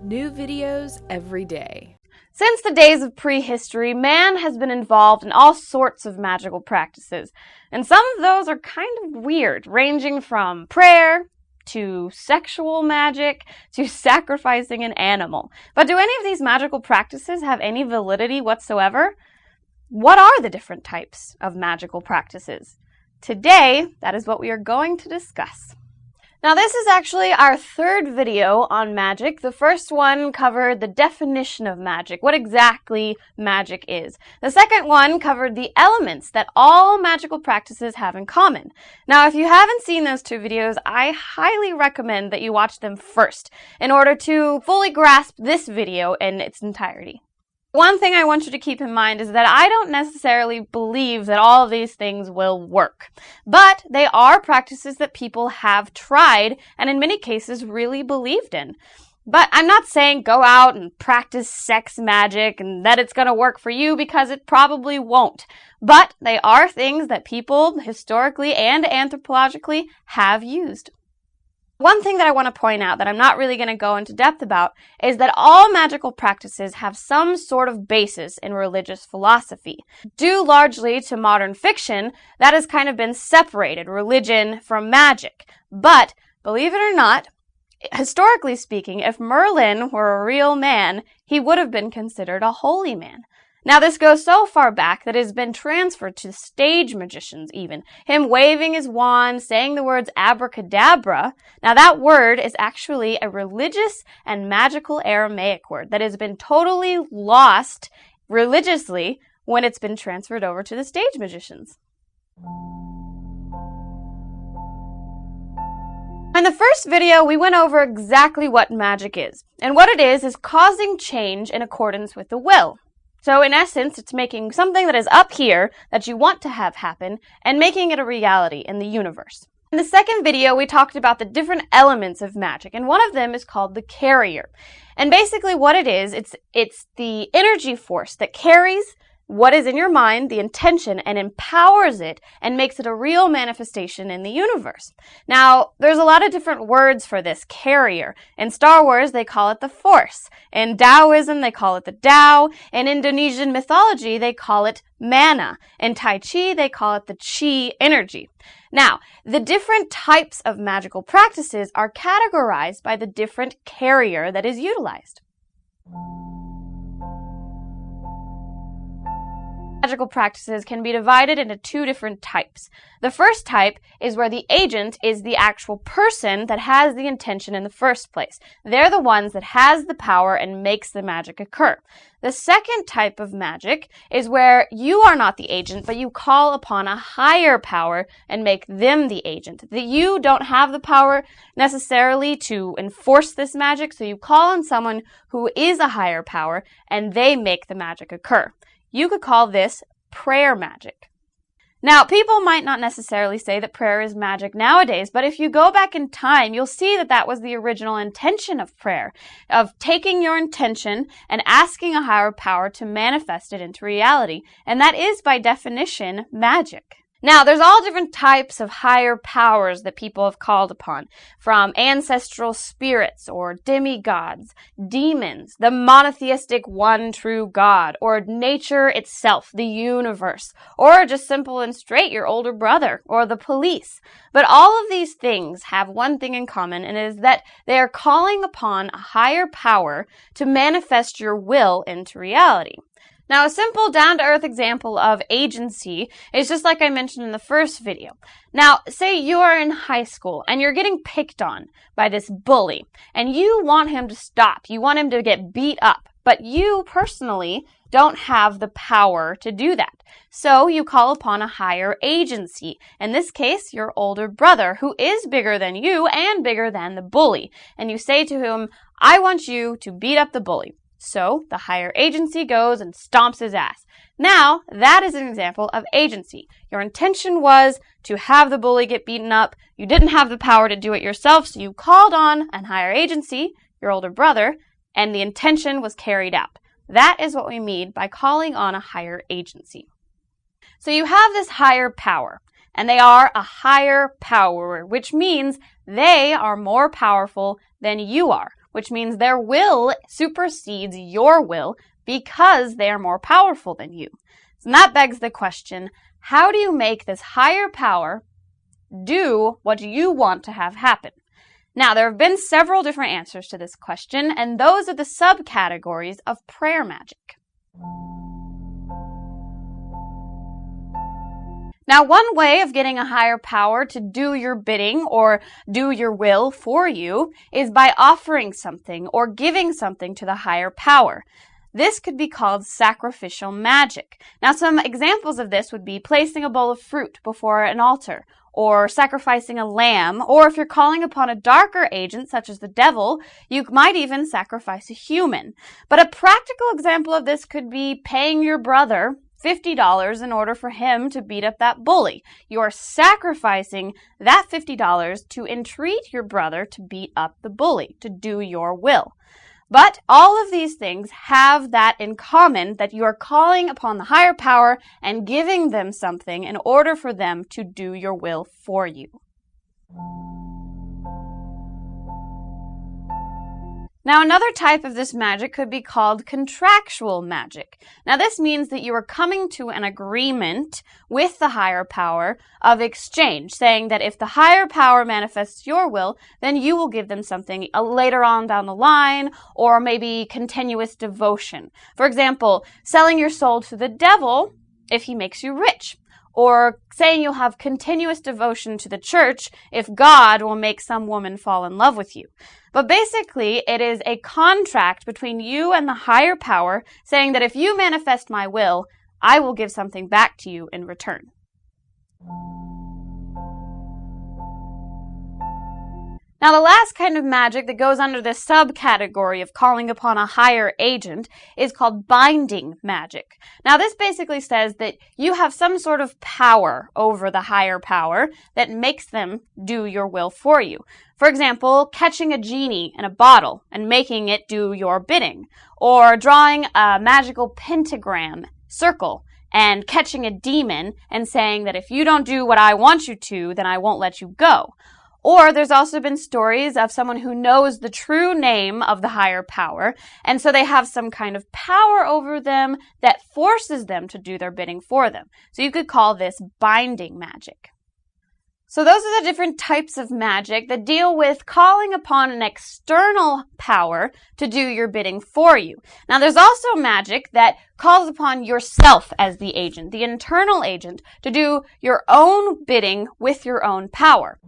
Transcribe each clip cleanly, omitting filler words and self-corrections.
New videos every day. Since the days of prehistory, man has been involved in all sorts of magical practices, and some of those are kind of weird, ranging from prayer to sexual magic to sacrificing an animal. But do any of these magical practices have any validity whatsoever? What are the different types of magical practices? Today, that is what we are going to discuss. Now, this is actually our third video on magic. The first one covered the definition of magic, what exactly magic is. The second one covered the elements that all magical practices have in common. Now, if you haven't seen those two videos, I highly recommend that you watch them first in order to fully grasp this video in its entirety. One thing I want you to keep in mind is that I don't necessarily believe that all of these things will work, but they are practices that people have tried and in many cases really believed in. But I'm not saying go out and practice sex magic and that it's going to work for you, because it probably won't. But they are things that people historically and anthropologically have used. One thing that I want to point out that I'm not really going to go into depth about is that all magical practices have some sort of basis in religious philosophy. Due largely to modern fiction, that has kind of been separated, religion from magic. But, believe it or not, historically speaking, if Merlin were a real man, he would have been considered a holy man. Now, this goes so far back that it has been transferred to stage magicians even. Him waving his wand, saying the words abracadabra. Now, that word is actually a religious and magical Aramaic word that has been totally lost religiously when it's been transferred over to the stage magicians. In the first video, we went over exactly what magic is. And what it is causing change in accordance with the will. So in essence, it's making something that is up here that you want to have happen and making it a reality in the universe. In the second video, we talked about the different elements of magic, and one of them is called the carrier. And basically what it is, it's the energy force that carries what is in your mind, the intention, and empowers it and makes it a real manifestation in the universe. Now, there's a lot of different words for this carrier. In Star Wars, they call it the Force. In Taoism, they call it the Tao. In Indonesian mythology, they call it mana. In Tai Chi, they call it the Chi energy. Now, the different types of magical practices are categorized by the different carrier that is utilized. Magical practices can be divided into two different types. The first type is where the agent is the actual person that has the intention in the first place. They're the ones that has the power and makes the magic occur. The second type of magic is where you are not the agent, but you call upon a higher power and make them the agent. That you don't have the power necessarily to enforce this magic, so you call on someone who is a higher power and they make the magic occur. You could call this prayer magic. Now, people might not necessarily say that prayer is magic nowadays, but if you go back in time, you'll see that that was the original intention of prayer, of taking your intention and asking a higher power to manifest it into reality. And that is, by definition, magic. Now, there's all different types of higher powers that people have called upon, from ancestral spirits or demigods, demons, the monotheistic one true God, or nature itself, the universe, or just simple and straight your older brother, or the police. But all of these things have one thing in common, and it is that they are calling upon a higher power to manifest your will into reality. Now, a simple down-to-earth example of agency is just like I mentioned in the first video. Now, say you are in high school and you're getting picked on by this bully and you want him to stop. You want him to get beat up, but you personally don't have the power to do that. So you call upon a higher agency. In this case, your older brother, who is bigger than you and bigger than the bully. And you say to him, I want you to beat up the bully. So the higher agency goes and stomps his ass. Now, that is an example of agency. Your intention was to have the bully get beaten up. You didn't have the power to do it yourself, so you called on a higher agency, your older brother, and the intention was carried out. That is what we mean by calling on a higher agency. So you have this higher power, and they are a higher power, which means they are more powerful than you are. which means their will supersedes your will because they are more powerful than you. So that begs the question, how do you make this higher power do what you want to have happen? Now, there have been several different answers to this question, and those are the subcategories of prayer magic. Now, one way of getting a higher power to do your bidding or do your will for you is by offering something or giving something to the higher power. This could be called sacrificial magic. Now, some examples of this would be placing a bowl of fruit before an altar, or sacrificing a lamb, or if you're calling upon a darker agent such as the devil, you might even sacrifice a human. But a practical example of this could be paying your brother $50 in order for him to beat up that bully. You're sacrificing that $50 to entreat your brother to beat up the bully, to do your will. But all of these things have that in common, that you are calling upon the higher power and giving them something in order for them to do your will for you. Now, another type of this magic could be called contractual magic. Now, this means that you are coming to an agreement with the higher power of exchange, saying that if the higher power manifests your will, then you will give them something later on down the line, or maybe continuous devotion. For example, selling your soul to the devil if he makes you rich, or saying you'll have continuous devotion to the church if God will make some woman fall in love with you. But basically, it is a contract between you and the higher power saying that if you manifest my will, I will give something back to you in return. Now, the last kind of magic that goes under this subcategory of calling upon a higher agent is called binding magic. Now, this basically says that you have some sort of power over the higher power that makes them do your will for you. For example, catching a genie in a bottle and making it do your bidding, or drawing a magical pentagram circle and catching a demon and saying that if you don't do what I want you to, then I won't let you go. Or there's also been stories of someone who knows the true name of the higher power, and so they have some kind of power over them that forces them to do their bidding for them. So you could call this binding magic. So those are the different types of magic that deal with calling upon an external power to do your bidding for you. Now, there's also magic that calls upon yourself as the agent, the internal agent, to do your own bidding with your own power.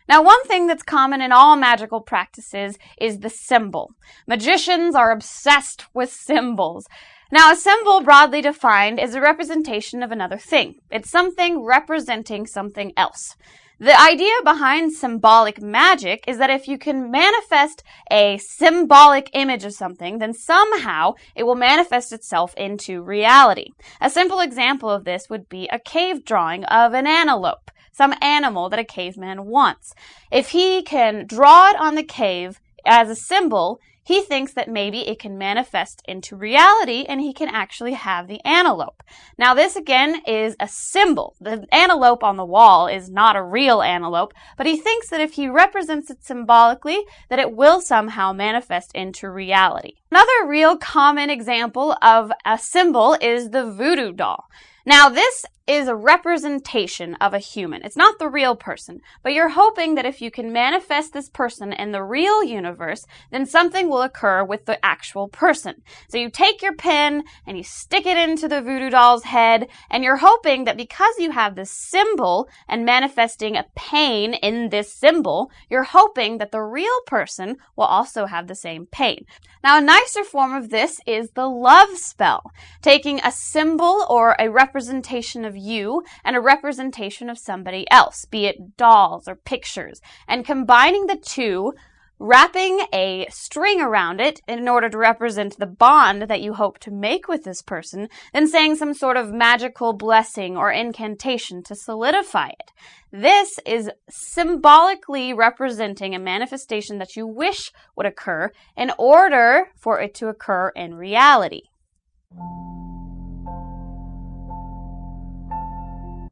Now, one thing that's common in all magical practices is the symbol. Magicians are obsessed with symbols. Now, a symbol, broadly defined, is a representation of another thing. It's something representing something else. The idea behind symbolic magic is that if you can manifest a symbolic image of something, then somehow it will manifest itself into reality. A simple example of this would be a cave drawing of an antelope, some animal that a caveman wants. If he can draw it on the cave as a symbol, he thinks that maybe it can manifest into reality and he can actually have the antelope. Now, this again is a symbol. The antelope on the wall is not a real antelope, but he thinks that if he represents it symbolically, that it will somehow manifest into reality. Another real common example of a symbol is the voodoo doll. Now, this is a representation of a human. It's not the real person, but you're hoping that if you can manifest this person in the real universe, then something will occur with the actual person. So you take your pen and you stick it into the voodoo doll's head, and you're hoping that because you have this symbol and manifesting a pain in this symbol, you're hoping that the real person will also have the same pain. Now, a nicer form of this is the love spell, taking a symbol or a representation of you and a representation of somebody else, be it dolls or pictures, and combining the two, wrapping a string around it in order to represent the bond that you hope to make with this person, then saying some sort of magical blessing or incantation to solidify it. This is symbolically representing a manifestation that you wish would occur in order for it to occur in reality.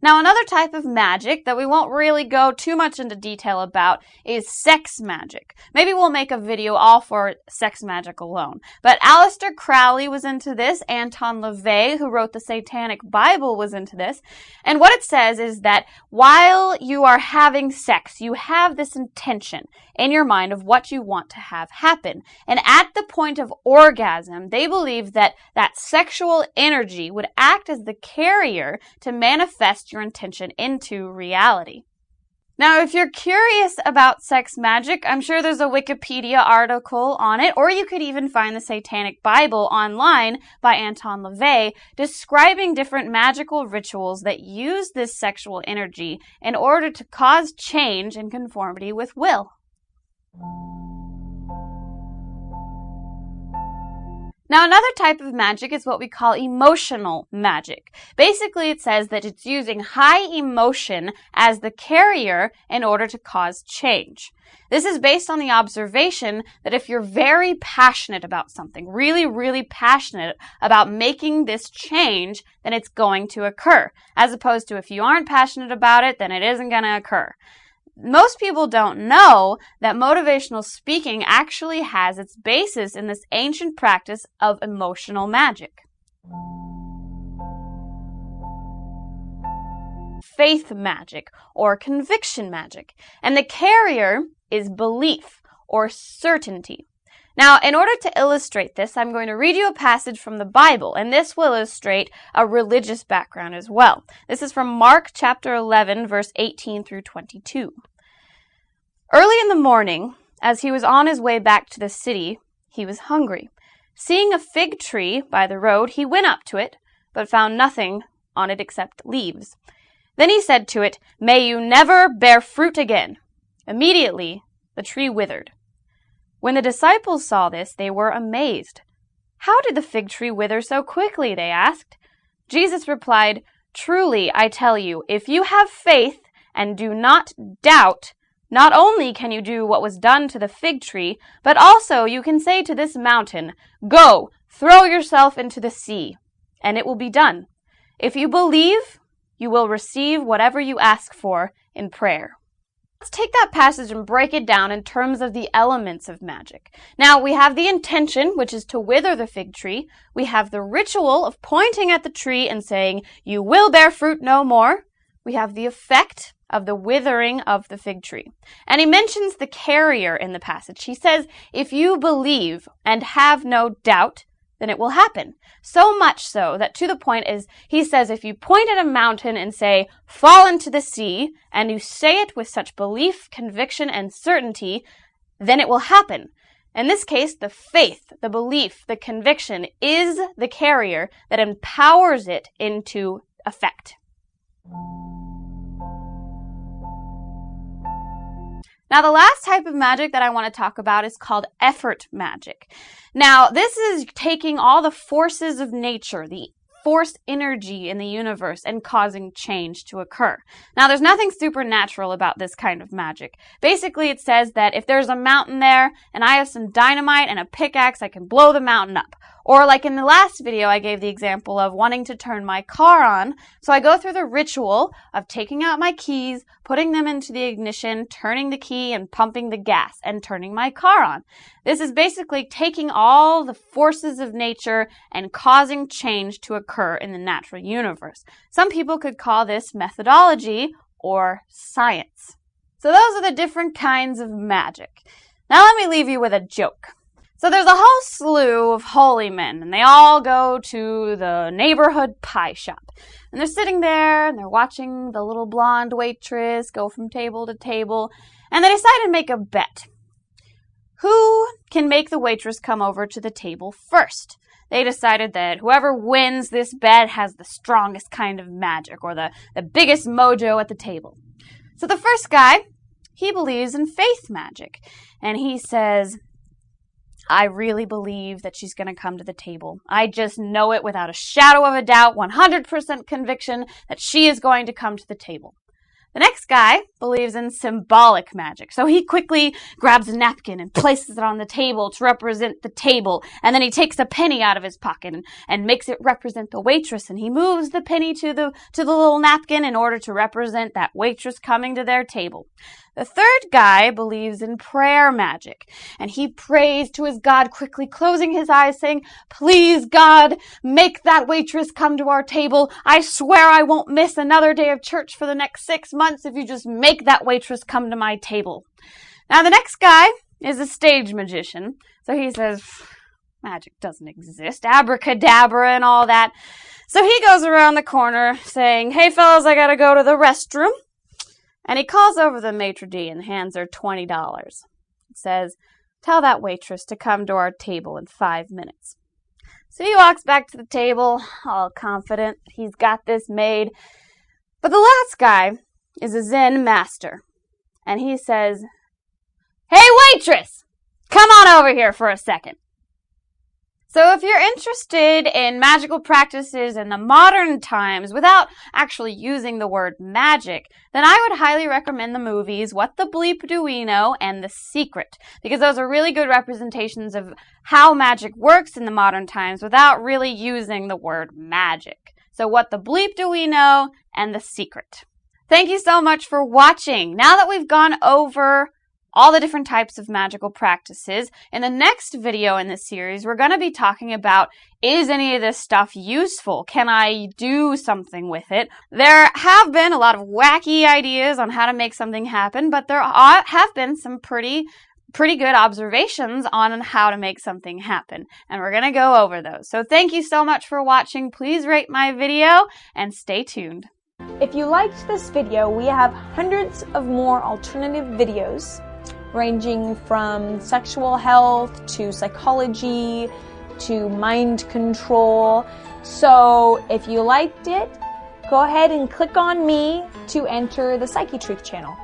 Now, another type of magic that we won't really go too much into detail about is sex magic. Maybe we'll make a video all for sex magic alone. But Aleister Crowley was into this. Anton LaVey, who wrote the Satanic Bible, was into this. And what it says is that while you are having sex, you have this intention in your mind of what you want to have happen. And at the point of orgasm, they believe that that sexual energy would act as the carrier to manifest your intention into reality. Now, if you're curious about sex magic, I'm sure there's a Wikipedia article on it, or you could even find the Satanic Bible online by Anton LaVey describing different magical rituals that use this sexual energy in order to cause change in conformity with will. Now, another type of magic is what we call emotional magic. Basically, it says that it's using high emotion as the carrier in order to cause change. This is based on the observation that if you're very passionate about something, really, really passionate about making this change, then it's going to occur. As opposed to if you aren't passionate about it, then it isn't going to occur. Most people don't know that motivational speaking actually has its basis in this ancient practice of emotional magic. Faith magic, or conviction magic, and the carrier is belief or certainty. Now, in order to illustrate this, I'm going to read you a passage from the Bible, and this will illustrate a religious background as well. This is from Mark chapter 11, verse 18 through 22. Early in the morning, as he was on his way back to the city, he was hungry. Seeing a fig tree by the road, he went up to it, but found nothing on it except leaves. Then he said to it, "May you never bear fruit again." Immediately, the tree withered. When the disciples saw this, they were amazed. "How did the fig tree wither so quickly?" they asked. Jesus replied, "Truly, I tell you, if you have faith and do not doubt, not only can you do what was done to the fig tree, but also you can say to this mountain, 'Go, throw yourself into the sea,' and it will be done. If you believe, you will receive whatever you ask for in prayer." Let's take that passage and break it down in terms of the elements of magic. Now, we have the intention, which is to wither the fig tree. We have the ritual of pointing at the tree and saying, "You will bear fruit no more." We have the effect of the withering of the fig tree. And he mentions the carrier in the passage. He says, if you believe and have no doubt, then it will happen. So much so that to the point is, he says, if you point at a mountain and say, "Fall into the sea," and you say it with such belief, conviction, and certainty, then it will happen. In this case, the faith, the belief, the conviction is the carrier that empowers it into effect. Now, the last type of magic that I want to talk about is called effort magic. Now, this is taking all the forces of nature, the force energy in the universe, and causing change to occur. Now, there's nothing supernatural about this kind of magic. Basically, it says that if there's a mountain there, and I have some dynamite and a pickaxe, I can blow the mountain up. Or like in the last video, I gave the example of wanting to turn my car on. So I go through the ritual of taking out my keys, putting them into the ignition, turning the key, and pumping the gas, and turning my car on. This is basically taking all the forces of nature and causing change to occur in the natural universe. Some people could call this methodology or science. So those are the different kinds of magic. Now let me leave you with a joke. So there's a whole slew of holy men, and they all go to the neighborhood pie shop. And they're sitting there, and they're watching the little blonde waitress go from table to table, and they decide to make a bet. Who can make the waitress come over to the table first? They decided that whoever wins this bet has the strongest kind of magic, or the biggest mojo at the table. So the first guy, he believes in faith magic, and he says, "I really believe that she's going to come to the table. I just know it without a shadow of a doubt, 100% conviction that she is going to come to the table." The next guy believes in symbolic magic. So he quickly grabs a napkin and places it on the table to represent the table. And then he takes a penny out of his pocket and makes it represent the waitress. And he moves the penny to the little napkin in order to represent that waitress coming to their table. The third guy believes in prayer magic, and he prays to his God, quickly closing his eyes, saying, "Please, God, make that waitress come to our table. I swear I won't miss another day of church for the next 6 months if you just make that waitress come to my table." Now, the next guy is a stage magician, so he says, magic doesn't exist, abracadabra and all that. So he goes around the corner saying, "Hey, fellas, I gotta go to the restroom." And he calls over the maitre d' and hands her $20. It says, "Tell that waitress to come to our table in 5 minutes." So he walks back to the table, all confident he's got this made. But the last guy is a Zen master. And he says, "Hey, waitress, come on over here for a second." So if you're interested in magical practices in the modern times without actually using the word magic, then I would highly recommend the movies What the Bleep Do We Know and The Secret, because those are really good representations of how magic works in the modern times without really using the word magic. So What the Bleep Do We Know and The Secret. Thank you so much for watching. Now that we've gone over all the different types of magical practices, in the next video in this series, we're going to be talking about, is any of this stuff useful? Can I do something with it? There have been a lot of wacky ideas on how to make something happen, but there have been some pretty good observations on how to make something happen, and we're going to go over those. So thank you so much for watching. Please rate my video and stay tuned. If you liked this video, we have hundreds of more alternative videos ranging from sexual health to psychology to mind control. So if you liked it, go ahead and click on me to enter the Psychetruth channel.